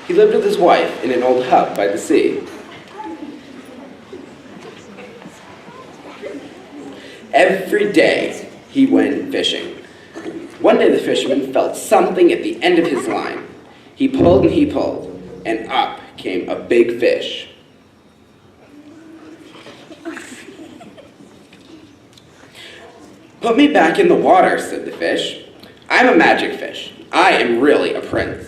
He lived with his wife in an old hut by the sea. Every day he went fishing. One day the fisherman felt something at the end of his line. He pulled, and up came a big fish. "Put me back in the water," said the fish. "I'm a magic fish. I am really a prince."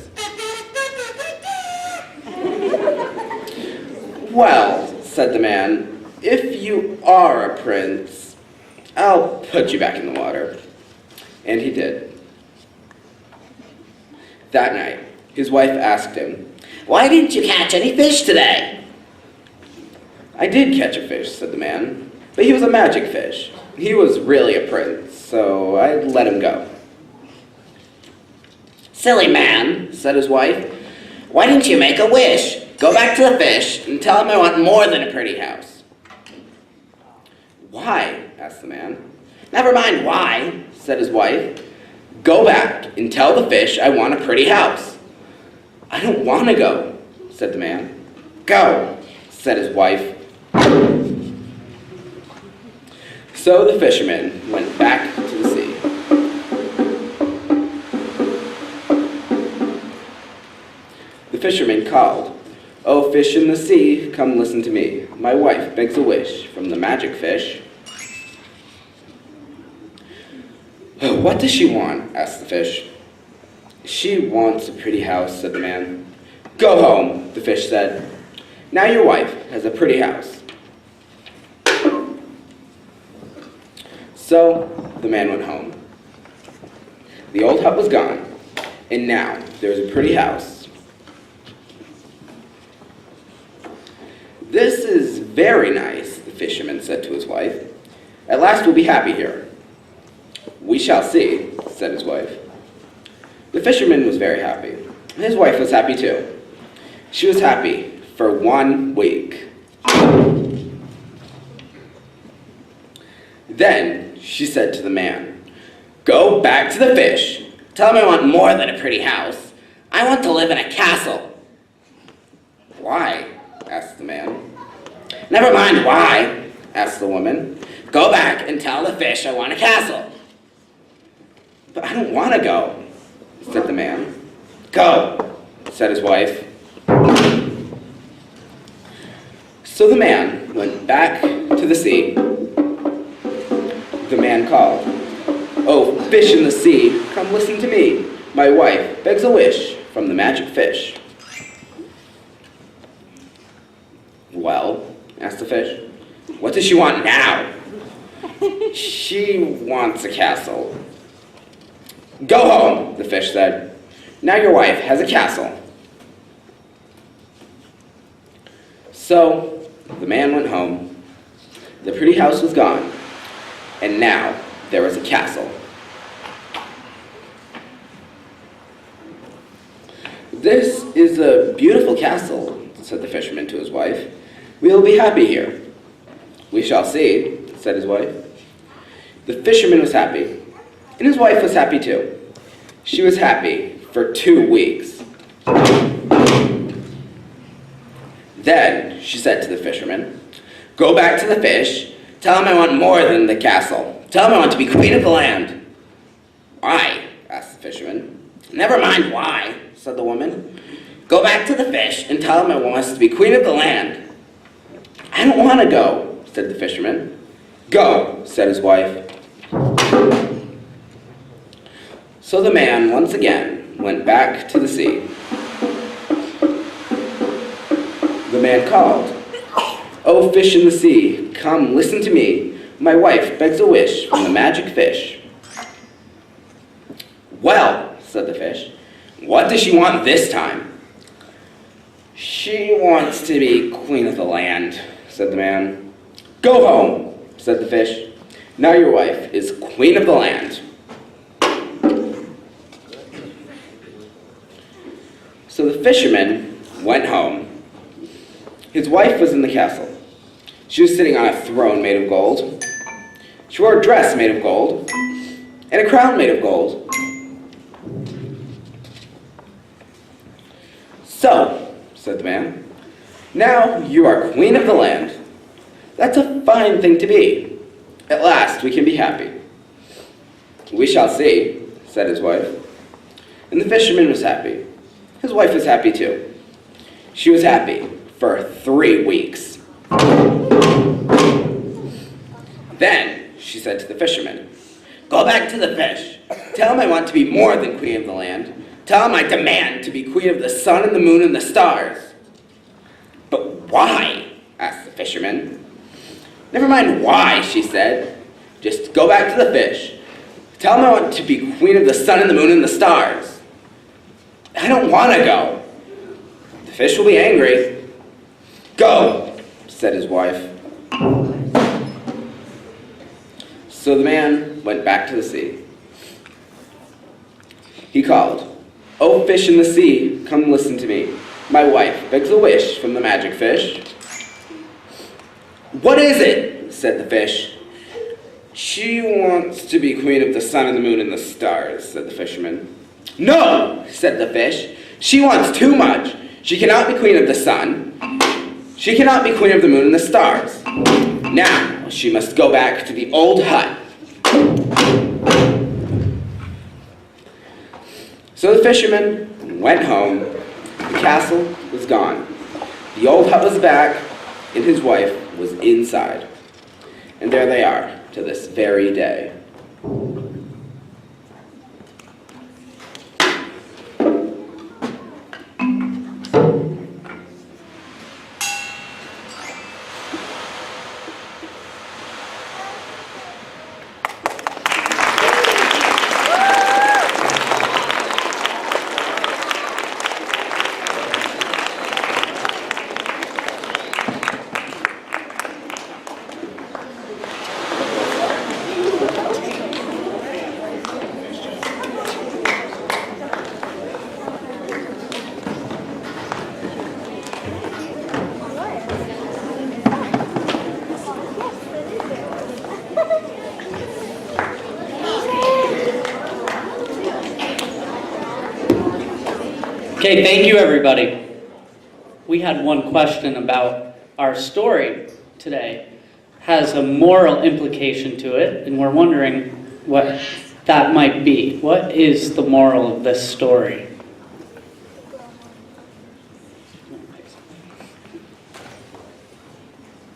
"Well," said the man, "if you are a prince, I'll put you back in the water." And he did. That night, his wife asked him, "Why didn't you catch any fish today?" "I did catch a fish," said the man, "but he was a magic fish. He was really a prince, so I let him go." "Silly man," said his wife, "why didn't you make a wish? Go back to the fish and tell him I want more than a pretty house." "Why?" asked the man. "Never mind why," said his wife. "Go back and tell the fish I want a pretty house." "I don't want to go," said the man. "Go," said his wife. So the fisherman went back to the sea. The fisherman called, "O fish in the sea, come listen to me. My wife begs a wish from the magic fish." "What does she want?" asked the fish. "She wants a pretty house," said the man. "Go home," the fish said. "Now your wife has a pretty house." So the man went home. The old hut was gone, and now there was a pretty house. "This is very nice," the fisherman said to his wife. "At last we'll be happy here." "We shall see," said his wife. The fisherman was very happy. His wife was happy too. She was happy for 1 week. Then she said to the man, "Go back to the fish. Tell him I want more than a pretty house. I want to live in a castle." "Why?" asked the man. "Never mind why," asked the woman. "Go back and tell the fish I want a castle." "But I don't want to go," said the man. "Go," said his wife. So the man went back to the sea. The man called, "Oh, fish in the sea, come listen to me. My wife begs a wish from the magic fish." "Well," asked the fish, "what does she want now?" "She wants a castle." "Go home," the fish said. "Now your wife has a castle." So the man went home. The pretty house was gone, and now there was a castle. "This is a beautiful castle," said the fisherman to his wife. "We will be happy here." "We shall see," said his wife. The fisherman was happy, and his wife was happy too. She was happy for 2 weeks. Then she said to the fisherman, "Go back to the fish. Tell him I want more than the castle. Tell him I want to be queen of the land." "Why?" asked the fisherman. "Never mind why," said the woman. "Go back to the fish and tell him I want us to be queen of the land." "I don't want to go," said the fisherman. "Go," said his wife. So the man once again went back to the sea. The man called, "O fish in the sea, come listen to me. My wife begs a wish from the magic fish." "Well," said the fish, "what does she want this time?" "She wants to be queen of the land," said the man. "Go home," said the fish. "Now your wife is queen of the land." So the fisherman went home. His wife was in the castle. She was sitting on a throne made of gold. She wore a dress made of gold and a crown made of gold. "So," said the man, "now you are queen of the land. That's a fine thing to be. At last we can be happy." "We shall see," said his wife. And the fisherman was happy. His wife was happy too. She was happy for 3 weeks. Then she said to the fisherman, "Go back to the fish. Tell him I want to be more than queen of the land. Tell him I demand to be queen of the sun and the moon and the stars." "But why?" asked the fisherman. "Never mind why," she said. "Just go back to the fish. Tell him I want to be queen of the sun and the moon and the stars." "I don't want to go." "The fish will be angry." "Go," said his wife. So the man went back to the sea. He called, "O fish in the sea, come listen to me. My wife begs a wish from the magic fish." "What is it?" said the fish. "She wants to be queen of the sun and the moon and the stars," said the fisherman. "No," said the fish. "She wants too much. She cannot be queen of the sun. She cannot be queen of the moon and the stars. Now she must go back to the old hut." So the fisherman went home. The castle was gone. The old hut was back, and his wife was inside. And there they are to this very day. Okay, thank you everybody. We had one question about our story today. Has a moral implication to it, and we're wondering what that might be. What is the moral of this story?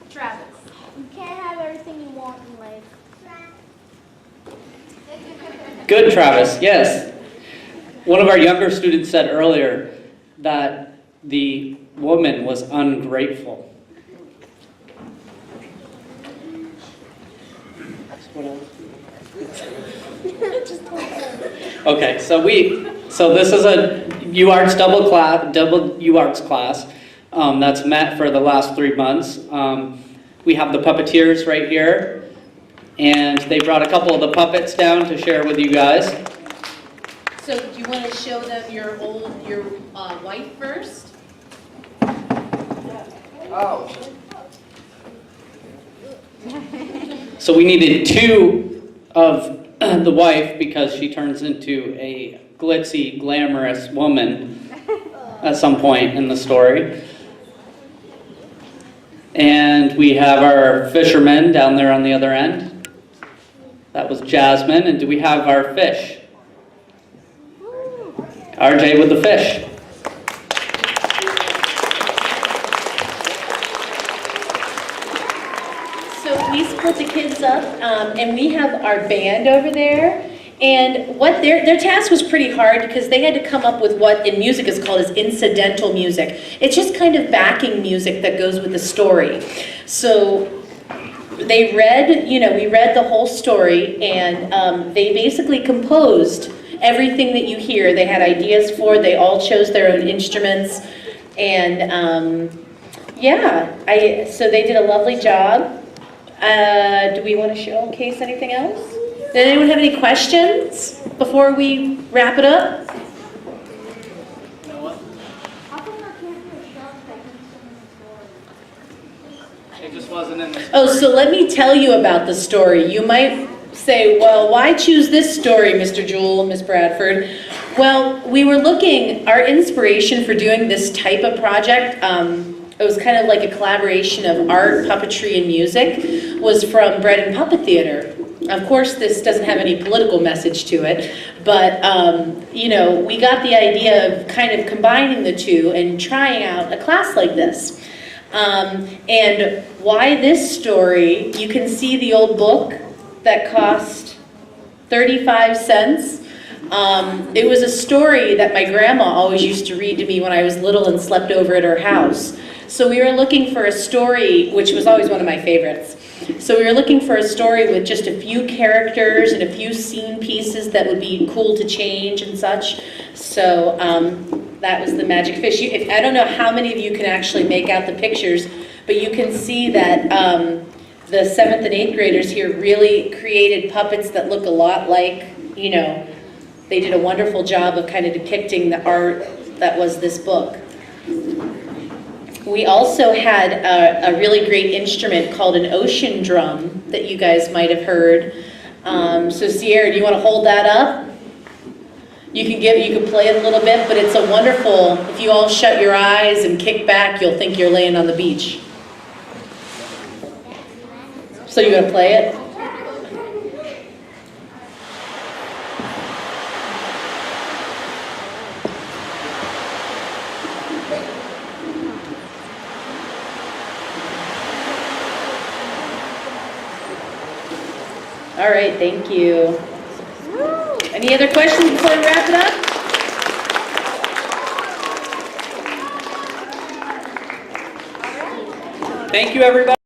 Travis. You can't have everything you want in life. Good, Travis, yes. One of our younger students said earlier that the woman was ungrateful. What else? Okay, so this is a UArts double UArts class that's met for the last 3 months. We have the puppeteers right here, and they brought a couple of the puppets down to share with you guys. So do you want to show them your wife first? Oh. So we needed 2 of the wife because she turns into a glitzy, glamorous woman at some point in the story. And we have our fisherman down there on the other end. That was Jasmine. And do we have our fish? RJ with the fish. So we split the kids up, and we have our band over there. And what their task was pretty hard because they had to come up with what in music is called as incidental music. It's just kind of backing music that goes with the story. So they read, we read the whole story, and they basically composed everything that you hear. They had ideas for. They all chose their own instruments, and so they did a lovely job. Do we want to showcase anything else? Did anyone have any questions before we wrap it up? It just wasn't in the Oh, so let me tell you about the story. You might say, well, why choose this story, Mr. Jewell, Miss Bradford? Well, we were looking, our inspiration for doing this type of project, it was kind of like a collaboration of art, puppetry, and music, was from Bread and Puppet Theater. Of course, this doesn't have any political message to it, but, you know, we got the idea of kind of combining the two and trying out a class like this. And why this story, you can see the old book that cost 35 cents. It was a story that my grandma always used to read to me when I was little and slept over at her house. So we were looking for a story, which was always one of my favorites. So we were looking for a story with just a few characters and a few scene pieces that would be cool to change and such. So that was the Magic Fish. I don't know how many of you can actually make out the pictures, but you can see that the 7th and 8th graders here really created puppets that look a lot like, you know, they did a wonderful job of kind of depicting the art that was this book. We also had a really great instrument called an ocean drum that you guys might have heard. So Sierra, do you want to hold that up? You can play it a little bit, but it's a wonderful, if you all shut your eyes and kick back, you'll think you're laying on the beach. So you gonna play it? All right, thank you. Any other questions before we wrap it up? Thank you, everybody.